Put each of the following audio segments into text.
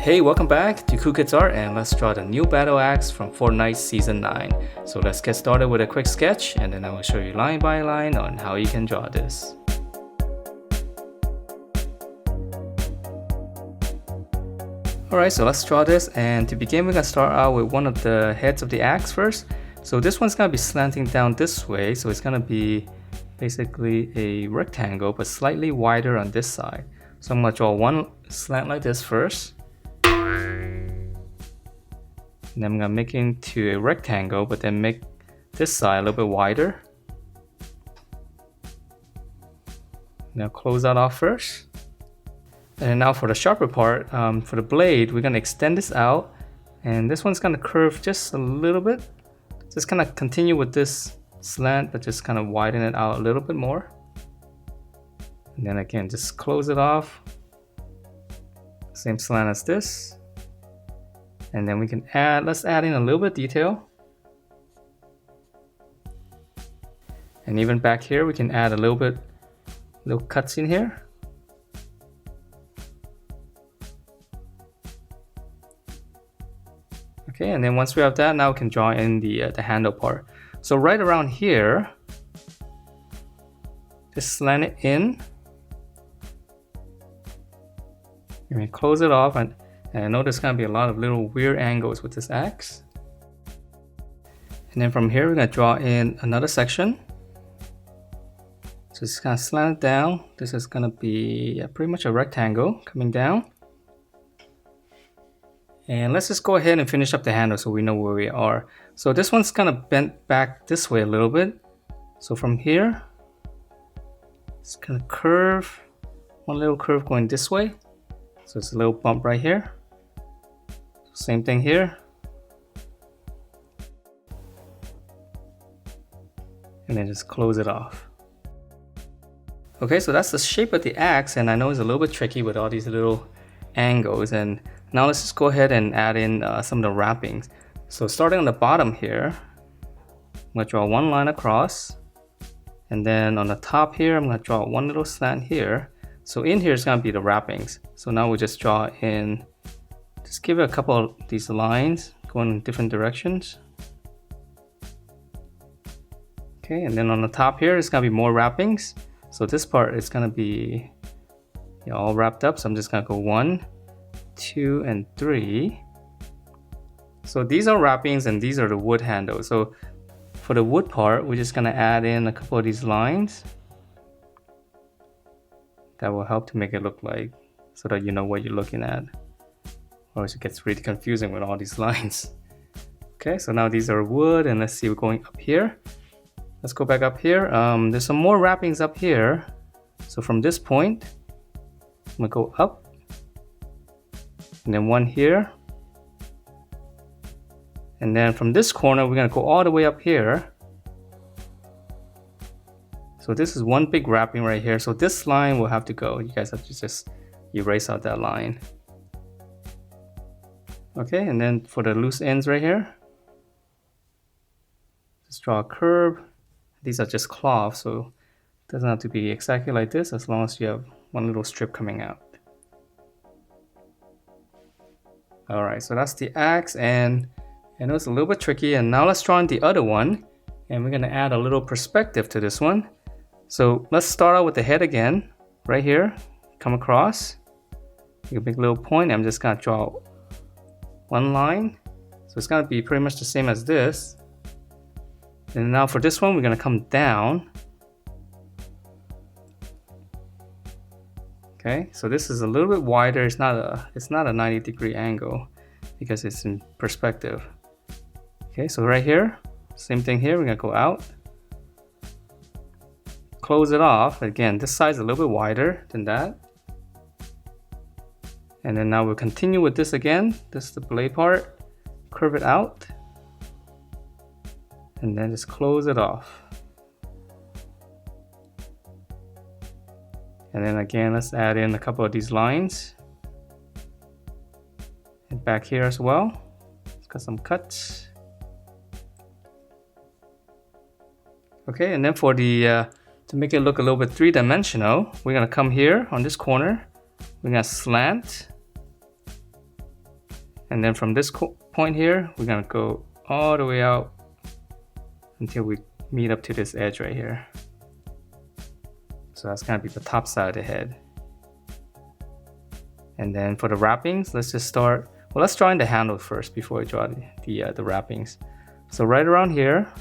Hey, welcome back to Cool Kids Art, and let's draw the new battle axe from Fortnite Season 9. So let's get started with a quick sketch, and then I will show you line by line on how you can draw this. Alright, so let's draw this, and to begin we're going to start out with one of the heads of the axe first. So this one's going to be slanting down this way, so it's going to be basically a rectangle but slightly wider on this side. So I'm going to draw one slant like this first. And then I'm going to make it into a rectangle, but then make this side a little bit wider. Now close that off first. And now for the sharper part, for the blade, we're going to extend this out. And this one's going to curve just a little bit. Just kind of continue with this slant, but just kind of widen it out a little bit more. And then again, just close it off. Same slant as this. And then we can let's add in a little bit of detail. And even back here, we can add a little cuts in here. Okay, and then once we have that, now we can draw in the handle part. So right around here, just slant it in. And we close it off, and I know there's going to be a lot of little weird angles with this axe. And then from here, we're going to draw in another section. So just kind of slant it down. This is going to be pretty much a rectangle coming down. And let's just go ahead and finish up the handle so we know where we are. So this one's kind of bent back this way a little bit. So from here, it's going to curve, one little curve going this way. So it's a little bump right here. Same thing here. And then just close it off. Okay, so that's the shape of the axe, and I know it's a little bit tricky with all these little angles. And now let's just go ahead and add in some of the wrappings. So starting on the bottom here, I'm going to draw one line across. And then on the top here, I'm going to draw one little slant here. So in here is going to be the wrappings. So now we'll just draw in, just give it a couple of these lines going in different directions. Okay, and then on the top here, it's going to be more wrappings. So this part is going to be all wrapped up. So I'm just going to go 1, 2, and 3. So these are wrappings and these are the wood handles. So for the wood part, we're just going to add in a couple of these lines. That will help to make it look like, so that you know what you're looking at. Or else it gets really confusing with all these lines. Okay, so now these are wood, and let's see, we're going up here. Let's go back up here. There's some more wrappings up here. So from this point, I'm gonna go up. And then one here. And then from this corner, we're gonna go all the way up here. So this is one big wrapping right here. So this line will have to go. You guys have to just erase out that line. Okay, and then for the loose ends right here, just draw a curve. These are just cloth, so it doesn't have to be exactly like this as long as you have one little strip coming out. Alright, so that's the axe, and I know it's a little bit tricky. And now let's draw in the other one, and we're gonna add a little perspective to this one. So let's start out with the head again, right here, come across, make a big little point. I'm just gonna draw one line. So it's gonna be pretty much the same as this. And now for this one, we're gonna come down. Okay, so this is a little bit wider. It's not a 90-degree angle because it's in perspective. Okay, so right here, same thing here, we're gonna go out. Close it off. Again, this side's a little bit wider than that. And then now we'll continue with this again. This is the blade part. Curve it out. And then just close it off. And then again, let's add in a couple of these lines. And back here as well. It's got some cuts. Okay, and then for the to make it look a little bit three-dimensional, we're gonna come here on this corner. We're gonna slant And then from this point here, we're gonna go all the way out until we meet up to this edge right here. So that's gonna be the top side of the head. And then for the wrappings, let's just start. Well, let's draw in the handle first before we draw the wrappings. So right around here,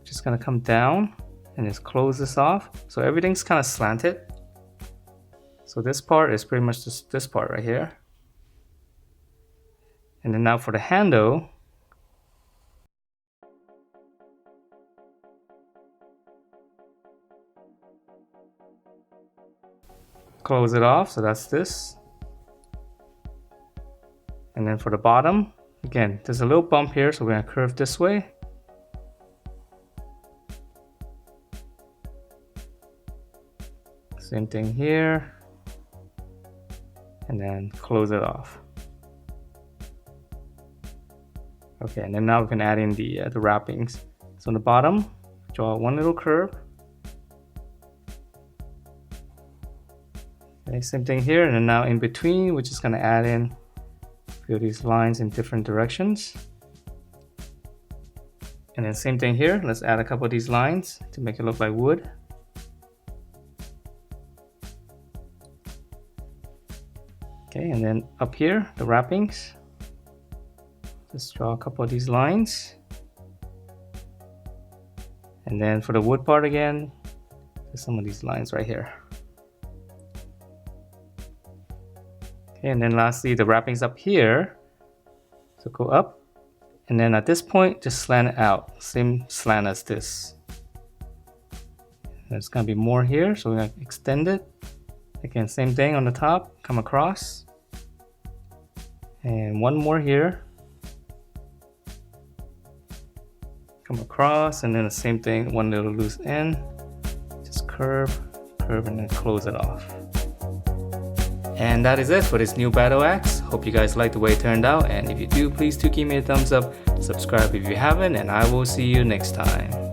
just gonna come down and just close this off. So everything's kind of slanted. So this part is pretty much just this part right here. And then now for the handle, close it off, so that's this. And then for the bottom, again, there's a little bump here, so we're gonna curve this way. Same thing here. And then close it off. Okay, and then now we can add in the wrappings. So on the bottom, draw one little curve. Okay, same thing here, and then now in between, we're just gonna add in a few of these lines in different directions. And then same thing here, let's add a couple of these lines to make it look like wood. Okay, and then up here, the wrappings. Just draw a couple of these lines. And then for the wood part again, there's some of these lines right here. Okay, and then lastly, the wrappings up here. So go up, and then at this point, just slant it out. Same slant as this. There's gonna be more here, so we're gonna extend it. Again, same thing on the top, come across. And one more here. Come across, and then the same thing, one little loose end. Just curve, curve, and then close it off. And that is it for this new battle axe. Hope you guys like the way it turned out, and if you do, please do give me a thumbs up, subscribe if you haven't, and I will see you next time.